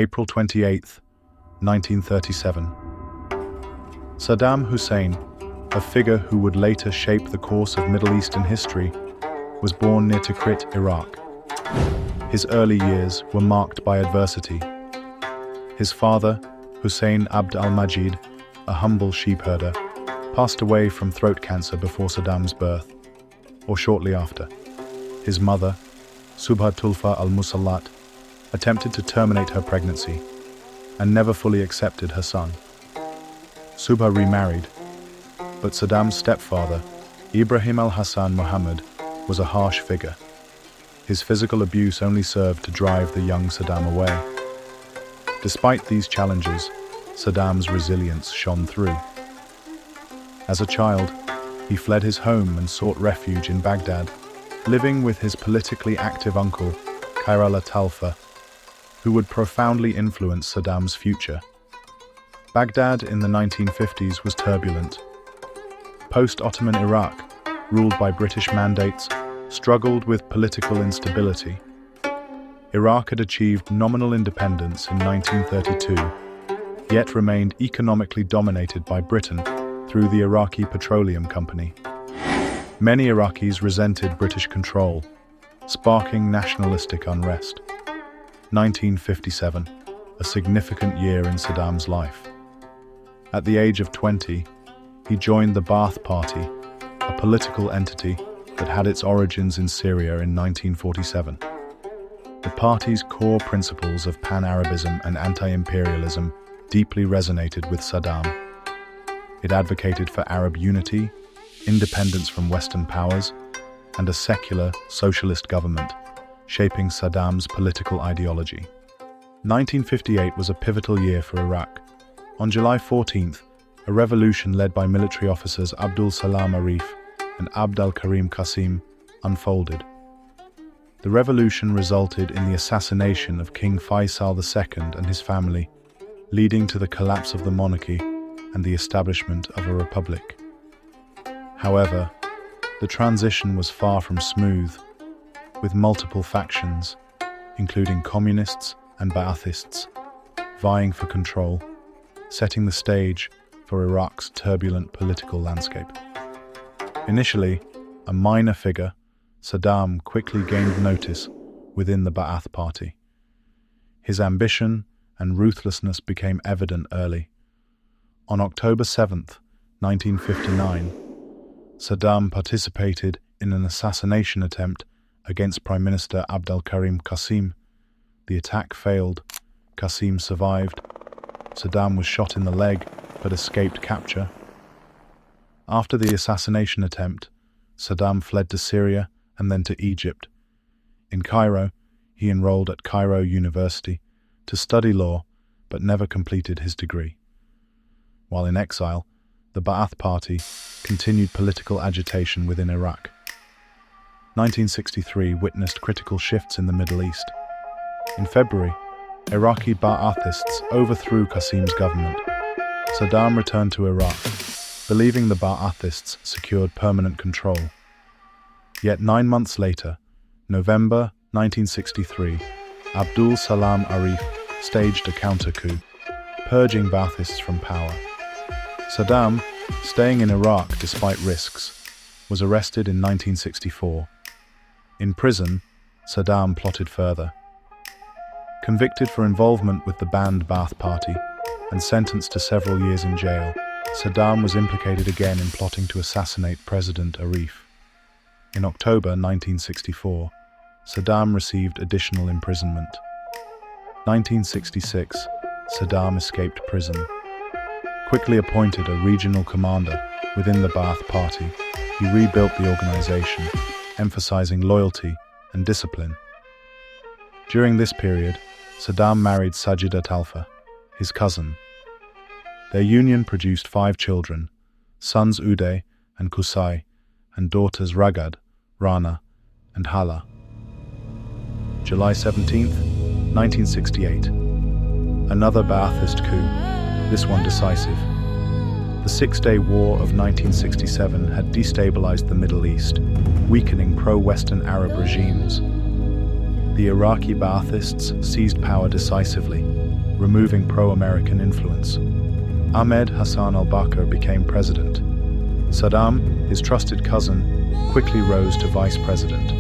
April 28, 1937. Saddam Hussein, a figure who would later shape the course of Middle Eastern history, was born near Tikrit, Iraq. His early years were marked by adversity. His father, Hussein Abd al-Majid, a humble sheep herder, passed away from throat cancer before Saddam's birth, or shortly after. His mother, Subha Tulfa al-Musallat, attempted to terminate her pregnancy and never fully accepted her son. Subha remarried, but Saddam's stepfather, Ibrahim al-Hassan Muhammad, was a harsh figure. His physical abuse only served to drive the young Saddam away. Despite these challenges, Saddam's resilience shone through. As a child, he fled his home and sought refuge in Baghdad, living with his politically active uncle, Khairal Talfa, who would profoundly influence Saddam's future. Baghdad in the 1950s was turbulent. Post-Ottoman Iraq, ruled by British mandates, struggled with political instability. Iraq had achieved nominal independence in 1932, yet remained economically dominated by Britain through the Iraqi Petroleum Company. Many Iraqis resented British control, sparking nationalistic unrest. 1957, a significant year in Saddam's life. At the age of 20, he joined the Ba'ath Party, a political entity that had its origins in Syria in 1947. The party's core principles of pan-Arabism and anti-imperialism deeply resonated with Saddam. It advocated for Arab unity, independence from Western powers, and a secular, socialist government, shaping Saddam's political ideology. 1958 was a pivotal year for Iraq. On July 14th, a revolution led by military officers Abdul Salam Arif and Abd al-Karim Qasim unfolded. The revolution resulted in the assassination of King Faisal II and his family, leading to the collapse of the monarchy and the establishment of a republic. However, the transition was far from smooth, with multiple factions, including communists and Ba'athists, vying for control, setting the stage for Iraq's turbulent political landscape. Initially, a minor figure, Saddam quickly gained notice within the Ba'ath Party. His ambition and ruthlessness became evident early. On October 7, 1959, Saddam participated in an assassination attempt against Prime Minister Abd al-Karim Qasim. The attack failed. Qasim survived. Saddam was shot in the leg but escaped capture. After the assassination attempt, Saddam fled to Syria and then to Egypt. In Cairo, he enrolled at Cairo University to study law but never completed his degree. While in exile, the Ba'ath Party continued political agitation within Iraq. 1963 witnessed critical shifts in the Middle East. In February, Iraqi Ba'athists overthrew Qasim's government. Saddam returned to Iraq, believing the Ba'athists secured permanent control. Yet 9 months later, November 1963, Abdul Salam Arif staged a counter-coup, purging Ba'athists from power. Saddam, staying in Iraq despite risks, was arrested in 1964. In prison, Saddam plotted further. Convicted for involvement with the banned Ba'ath Party and sentenced to several years in jail, Saddam was implicated again in plotting to assassinate President Arif. In October 1964, Saddam received additional imprisonment. 1966, Saddam escaped prison. Quickly appointed a regional commander within the Ba'ath Party, he rebuilt the organization, emphasizing loyalty and discipline. During this period, Saddam married Sajida Talfa, his cousin. Their union produced 5 children, sons Uday and Qusay, and daughters Ragad, Rana, and Hala. July 17, 1968. Another Ba'athist coup, this one decisive. The Six-Day War of 1967 had destabilized the Middle East, weakening pro-Western Arab regimes. The Iraqi Ba'athists seized power decisively, removing pro-American influence. Ahmed Hassan al-Bakr became president. Saddam, his trusted cousin, quickly rose to vice president.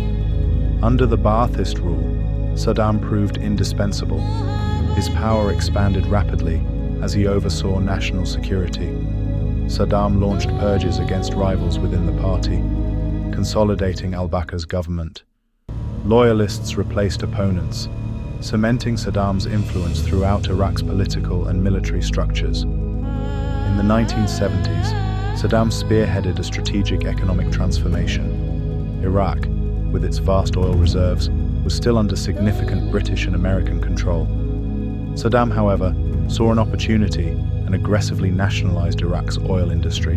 Under the Ba'athist rule, Saddam proved indispensable. His power expanded rapidly as he oversaw national security. Saddam launched purges against rivals within the party, consolidating al-Bakr's government. Loyalists replaced opponents, cementing Saddam's influence throughout Iraq's political and military structures. In the 1970s, Saddam spearheaded a strategic economic transformation. Iraq, with its vast oil reserves, was still under significant British and American control. Saddam, however, saw an opportunity and aggressively nationalized Iraq's oil industry.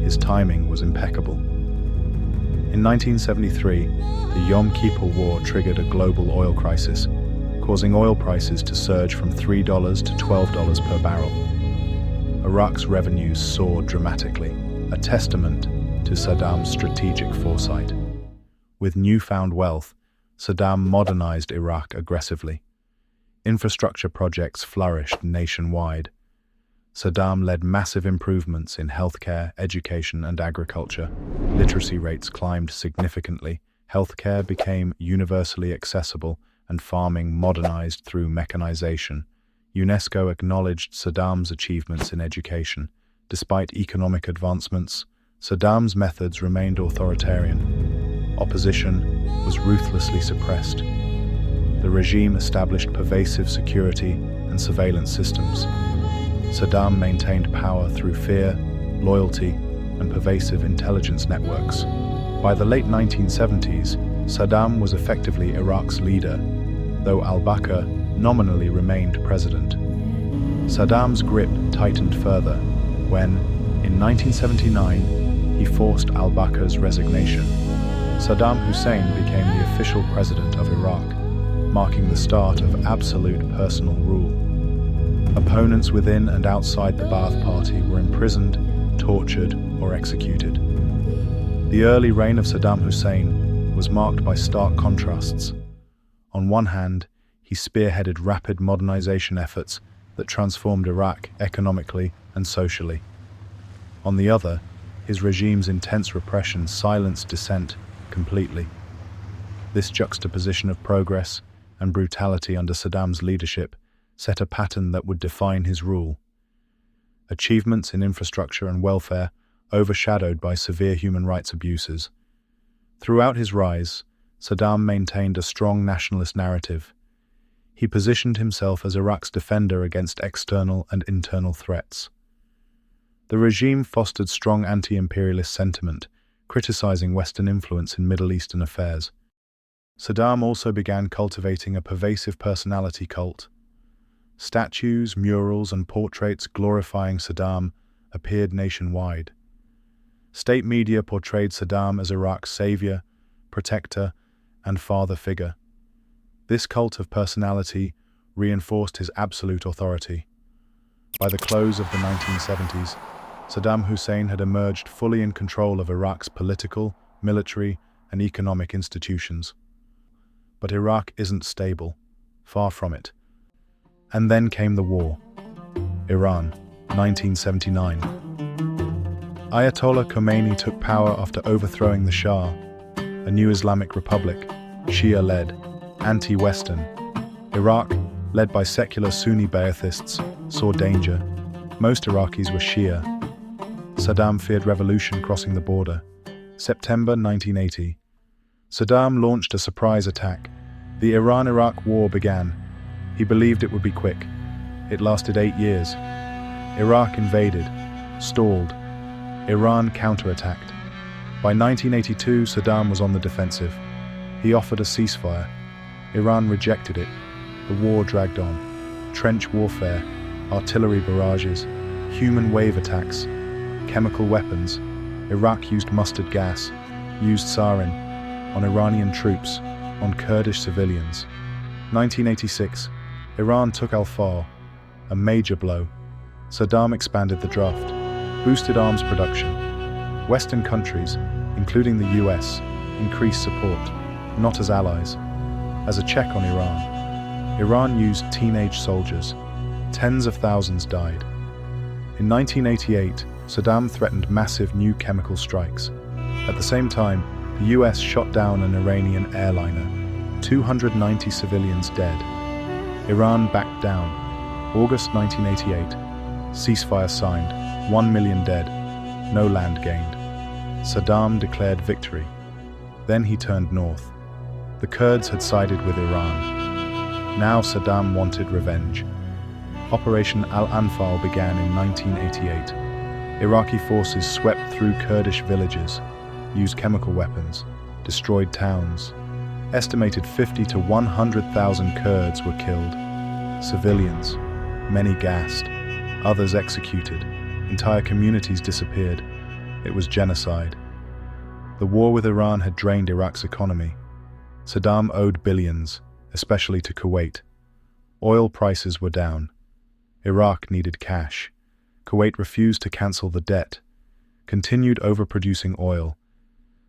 His timing was impeccable. In 1973, the Yom Kippur War triggered a global oil crisis, causing oil prices to surge from $3 to $12 per barrel. Iraq's revenues soared dramatically, a testament to Saddam's strategic foresight. With newfound wealth, Saddam modernized Iraq aggressively. Infrastructure projects flourished nationwide. Saddam led massive improvements in healthcare, education, and agriculture. Literacy rates climbed significantly, healthcare became universally accessible, and farming modernized through mechanization. UNESCO acknowledged Saddam's achievements in education. Despite economic advancements, Saddam's methods remained authoritarian. Opposition was ruthlessly suppressed. The regime established pervasive security and surveillance systems. Saddam maintained power through fear, loyalty, and pervasive intelligence networks. By the late 1970s, Saddam was effectively Iraq's leader, though al-Bakr nominally remained president. Saddam's grip tightened further when, in 1979, he forced al-Bakr's resignation. Saddam Hussein became the official president of Iraq, marking the start of absolute personal rule. Opponents within and outside the Ba'ath Party were imprisoned, tortured, or executed. The early reign of Saddam Hussein was marked by stark contrasts. On one hand, he spearheaded rapid modernization efforts that transformed Iraq economically and socially. On the other, his regime's intense repression silenced dissent completely. This juxtaposition of progress and brutality under Saddam's leadership set a pattern that would define his rule. Achievements in infrastructure and welfare overshadowed by severe human rights abuses. Throughout his rise, Saddam maintained a strong nationalist narrative. He positioned himself as Iraq's defender against external and internal threats. The regime fostered strong anti-imperialist sentiment, criticizing Western influence in Middle Eastern affairs. Saddam also began cultivating a pervasive personality cult. Statues, murals, and portraits glorifying Saddam appeared nationwide. State media portrayed Saddam as Iraq's savior, protector, and father figure. This cult of personality reinforced his absolute authority. By the close of the 1970s, Saddam Hussein had emerged fully in control of Iraq's political, military, and economic institutions. But Iraq isn't stable, far from it. And then came the war. Iran, 1979. Ayatollah Khomeini took power after overthrowing the Shah, a new Islamic republic, Shia-led, anti-Western. Iraq, led by secular Sunni Ba'athists, saw danger. Most Iraqis were Shia. Saddam feared revolution crossing the border. September 1980. Saddam launched a surprise attack. The Iran-Iraq war began. He believed it would be quick. It lasted 8 years. Iraq invaded, stalled. Iran counterattacked. By 1982, Saddam was on the defensive. He offered a ceasefire. Iran rejected it. The war dragged on. Trench warfare, artillery barrages, human wave attacks, chemical weapons. Iraq used mustard gas, used sarin, on Iranian troops, on Kurdish civilians. 1986, Iran took Al-Far, a major blow. Saddam expanded the draft, boosted arms production. Western countries, including the US, increased support, not as allies, as a check on Iran. Iran used teenage soldiers. Tens of thousands died. In 1988, Saddam threatened massive new chemical strikes. At the same time, the US shot down an Iranian airliner. 290 civilians dead. Iran backed down. August 1988. Ceasefire signed. 1 million dead. No land gained. Saddam declared victory. Then he turned north. The Kurds had sided with Iran. Now Saddam wanted revenge. Operation Al-Anfal began in 1988. Iraqi forces swept through Kurdish villages, used chemical weapons, destroyed towns. Estimated 50 to 100,000 Kurds were killed. Civilians, many gassed, others executed. Entire communities disappeared. It was genocide. The war with Iran had drained Iraq's economy. Saddam owed billions, especially to Kuwait. Oil prices were down. Iraq needed cash. Kuwait refused to cancel the debt, continued overproducing oil.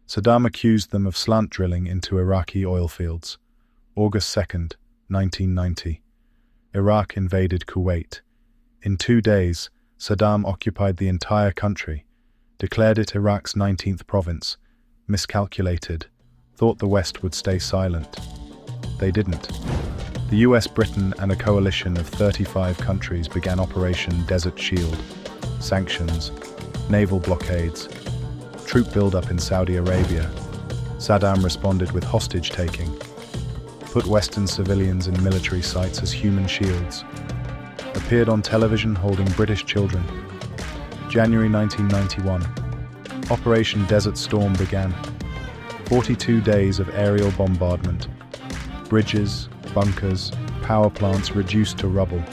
Saddam accused them of slant drilling into Iraqi oil fields. August 2nd, 1990. Iraq invaded Kuwait. In 2 days, Saddam occupied the entire country, declared it Iraq's 19th province, miscalculated, thought the West would stay silent. They didn't. The US, Britain, and a coalition of 35 countries began Operation Desert Shield, sanctions, naval blockades, troop buildup in Saudi Arabia. Saddam responded with hostage-taking, put Western civilians in military sites as human shields, appeared on television holding British children. January 1991. Operation Desert Storm began. 42 days of aerial bombardment. Bridges, bunkers, power plants reduced to rubble.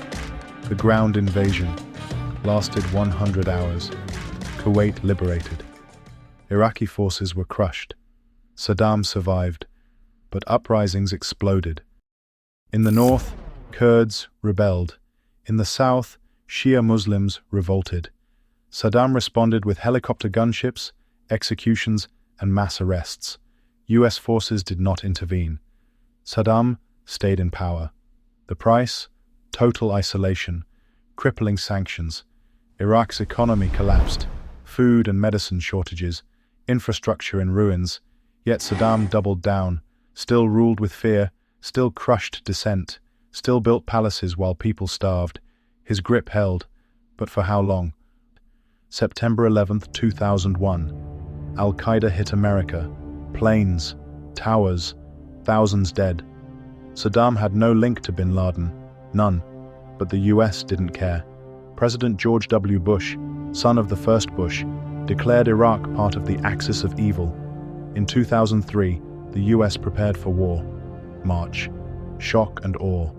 The ground invasion lasted 100 hours. Kuwait liberated. Iraqi forces were crushed. Saddam survived, but uprisings exploded. In the north, Kurds rebelled. In the south, Shia Muslims revolted. Saddam responded with helicopter gunships, executions, and mass arrests. US forces did not intervene. Saddam stayed in power. The price? Total isolation, crippling sanctions. Iraq's economy collapsed, food and medicine shortages, infrastructure in ruins. Yet Saddam doubled down, still ruled with fear, still crushed dissent, still built palaces while people starved. His grip held, but for how long? September 11, 2001. Al-Qaeda hit America. Planes, towers, thousands dead. Saddam had no link to bin Laden, none, but the US didn't care. President George W. Bush, son of the first Bush, declared Iraq part of the axis of evil. In 2003, the US prepared for war. March, shock and awe.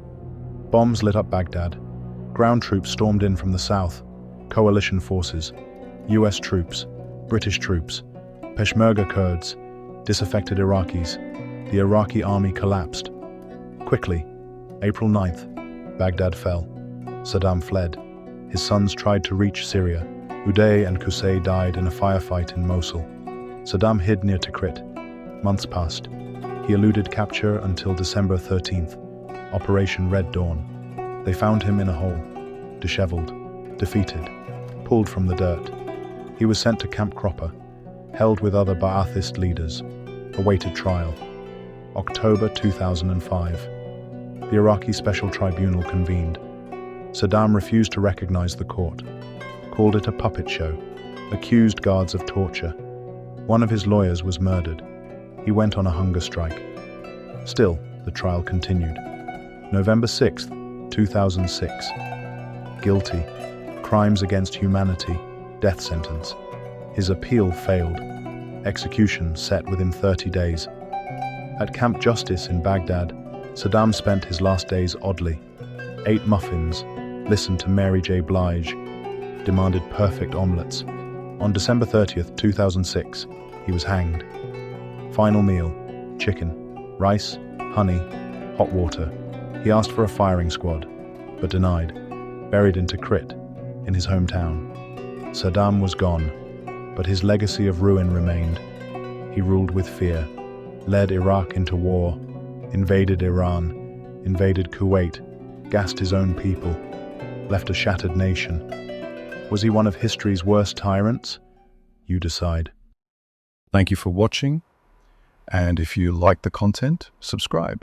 Bombs lit up Baghdad. Ground troops stormed in from the south. Coalition forces, US troops, British troops, Peshmerga Kurds, disaffected Iraqis. The Iraqi army collapsed. Quickly, April 9th, Baghdad fell. Saddam fled. His sons tried to reach Syria. Uday and Qusay died in a firefight in Mosul. Saddam hid near Tikrit. Months passed. He eluded capture until December 13th, Operation Red Dawn. They found him in a hole, disheveled, defeated, pulled from the dirt. He was sent to Camp Cropper, held with other Ba'athist leaders, awaited trial. October 2005. The Iraqi Special Tribunal convened. Saddam refused to recognize the court, called it a puppet show, accused guards of torture. One of his lawyers was murdered. He went on a hunger strike. Still, the trial continued. November 6th, 2006. Guilty. Crimes against humanity. Death sentence. His appeal failed. Execution set within 30 days. At Camp Justice in Baghdad, Saddam spent his last days oddly. Ate muffins, listened to Mary J. Blige, demanded perfect omelettes. On December 30th, 2006, he was hanged. Final meal, chicken, rice, honey, hot water. He asked for a firing squad, but denied. Buried in Tikrit, in his hometown. Saddam was gone, but his legacy of ruin remained. He ruled with fear, led Iraq into war, invaded Iran, invaded Kuwait, gassed his own people, left a shattered nation. Was he one of history's worst tyrants? You decide. Thank you for watching, and if you like the content, subscribe.